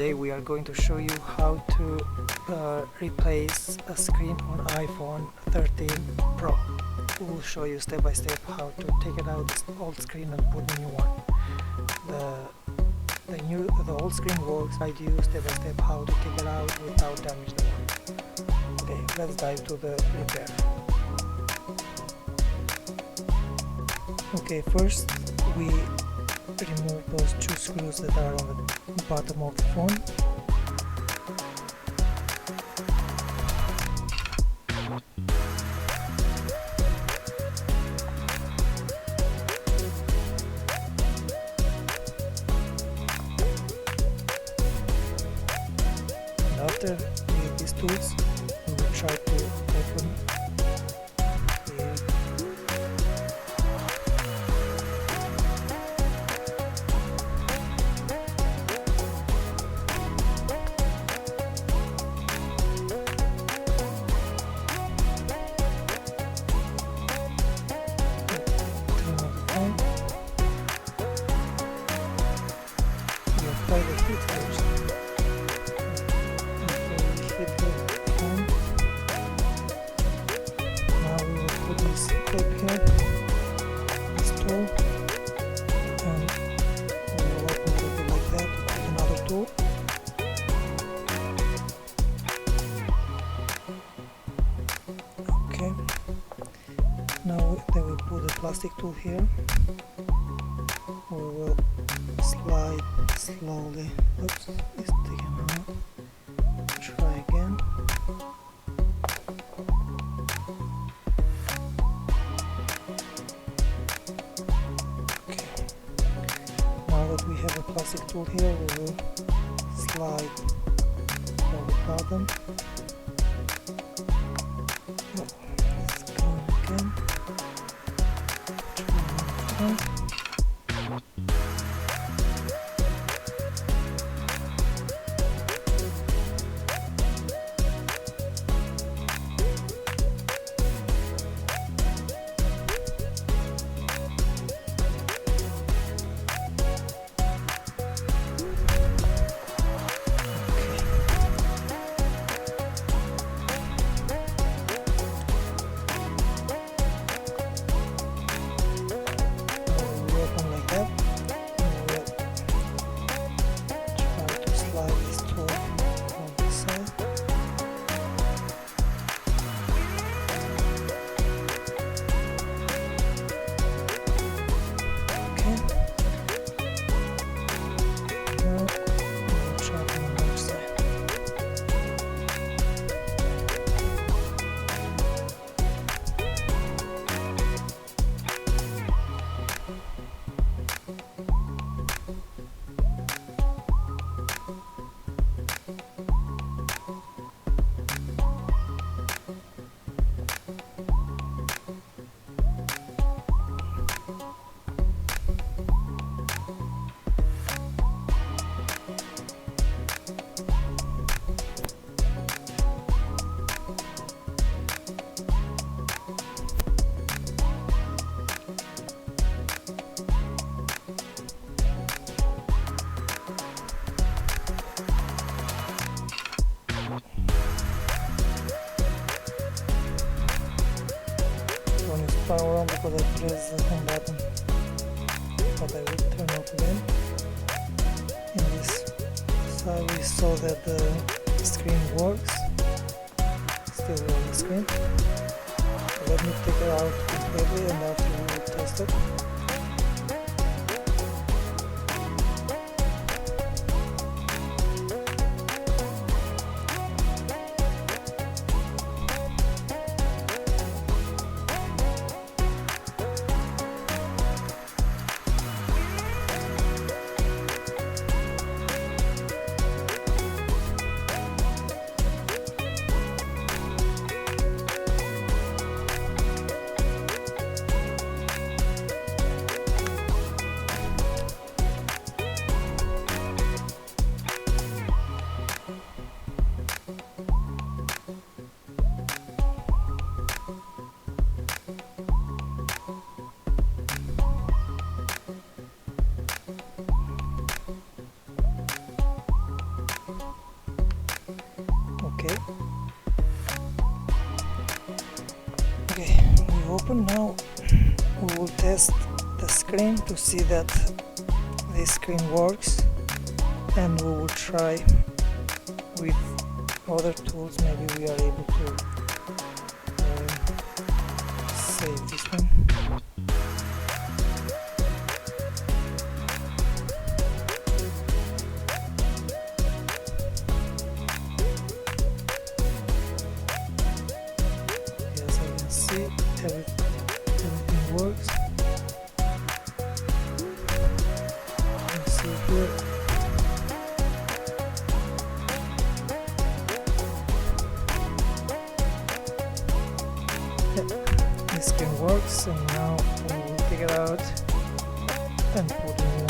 Today we are going to show you how to replace a screen on iPhone 13 Pro. We will show you step by step how to take it out this old screen and put a new one. The old screen works. I do step by step how to take it out without damaging the one. Okay, let's dive to the repair. Okay, first we remove those two screws that are on the bottom of the phone. And after with these tools, we will try to open apply the heat first. Okay, we hit the phone. Now we will put this clip here, this tool, and we will open it like that with another tool. Okay, now then we put the plastic tool here. We will slide slowly. Oops, it's taken out. Try again. Okay. Now that we have a plastic tool here, we will slide from the bottom. Let's go again. Try again. Around because I pressed the home button, but I will turn off again. In this side we saw that the screen works, still on the screen. So let me take it out completely and after we will test it. open. Now we will test the screen to see that this screen works, and we will try with other tools. Maybe we are able to save this one. Yes, I can see everything works. Let's see here. This screen works, and now we will take it out and put it in.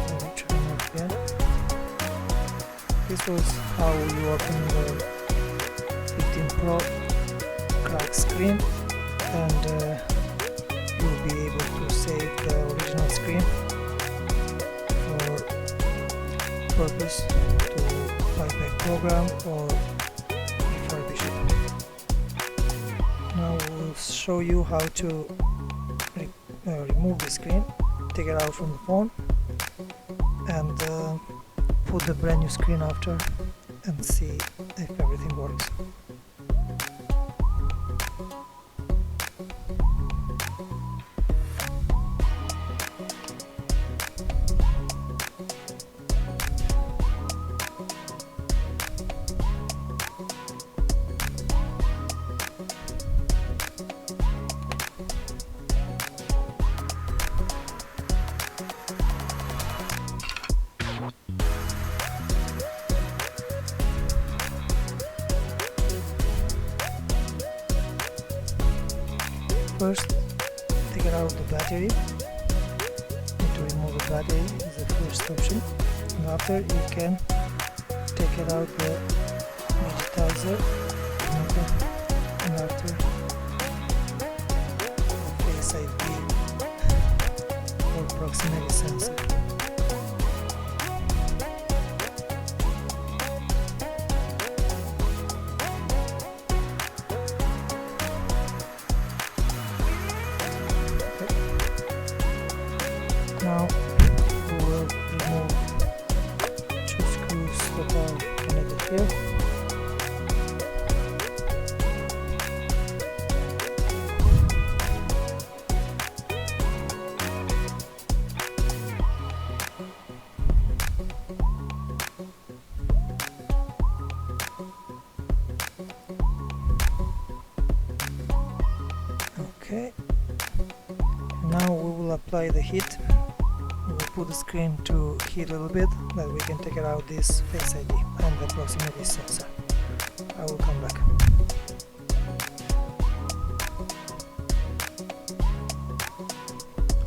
Let me try it again. This was how you open the 15 Pro cracked screen, and you'll be able to save the original screen for purpose to buyback program or refurbish it. Now we'll show you how to remove the screen, take it out from the phone, and put the brand new screen after and see if everything works. First, take it out of the battery. To remove the battery is the first option, and after you can take it out the digitizer, and after Face ID or proximity sensor. Now we will remove 2 screws that are connected here. Okay, now we will apply the heat. We will put the screen to heat a little bit, that we can take it out this Face ID and the proximity sensor. I will come back.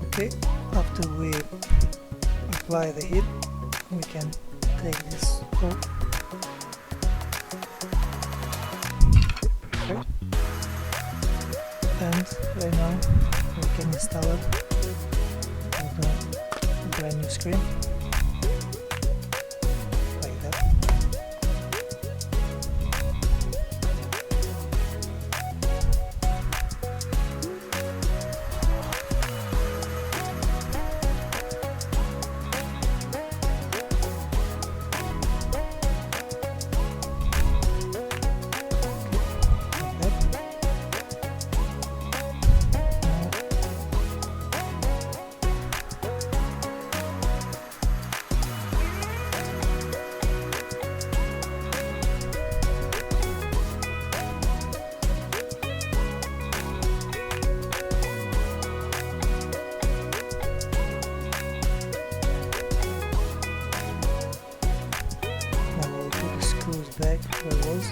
Okay, after we apply the heat, we can take this off. Perfect. And right now we can install it with the brand new screen like that. Back where it was.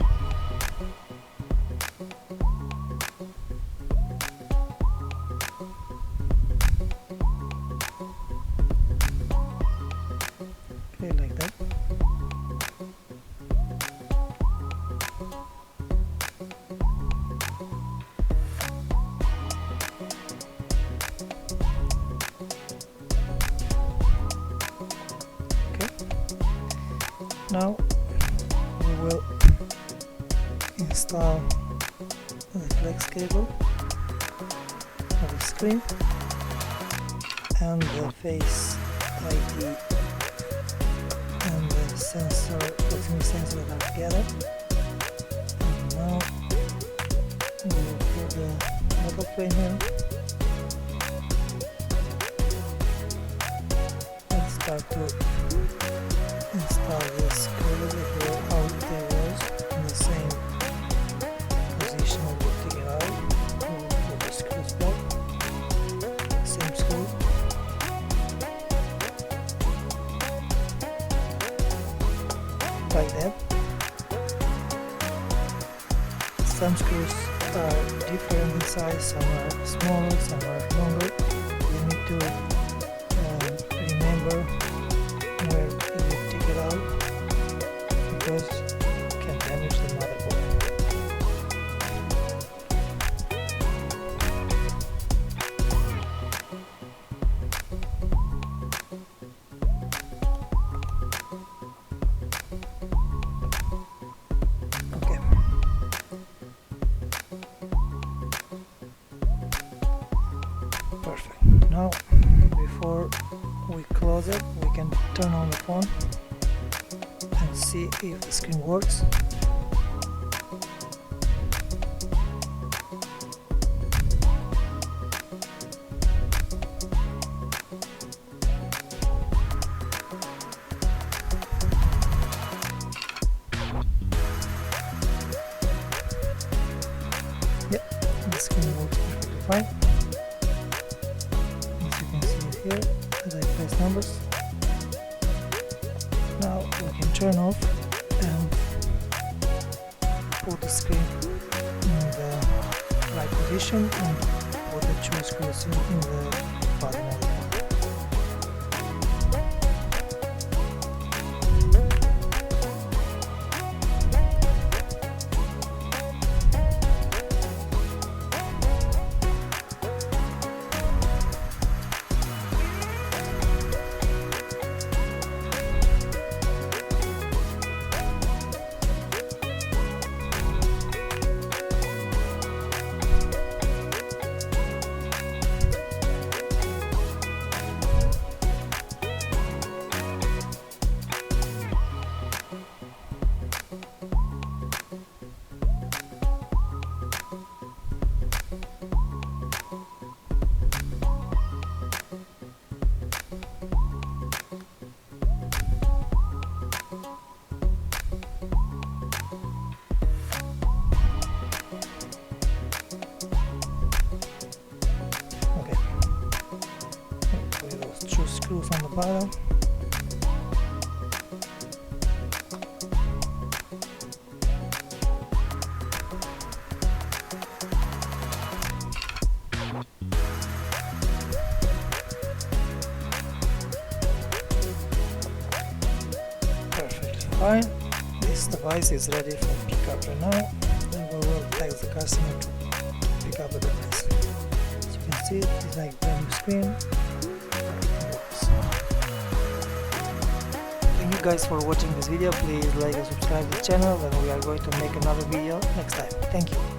Okay, like that. Okay. Now we will install the flex cable. screen, and the face ID and the sensor, proximity sensor are together. And now we will put the metal frame here and start to install the screws that were out there in the same position. We will take it out. We will put the screws back, same screw. Like that. Some screws are different in size, some are smaller, some are longer. You need to remember where you take it out, because it can damage the motherboard. Okay. Perfect. Now, before we close it, we can turn on the phone and see if the screen works. Yep, the screen works perfectly fine. As you can see it here, as I press numbers. Now we can turn off and put the screen in the right position and put the two screws in the bottom of the phone. Two screws on the bottom. Perfectly fine. This device is ready for pickup right now, and we will text the customer to pick up the device. As you can see, it's like brand new screen. Thank you guys for watching this video. Please like and subscribe to the channel, and we are going to make another video next time. Thank you.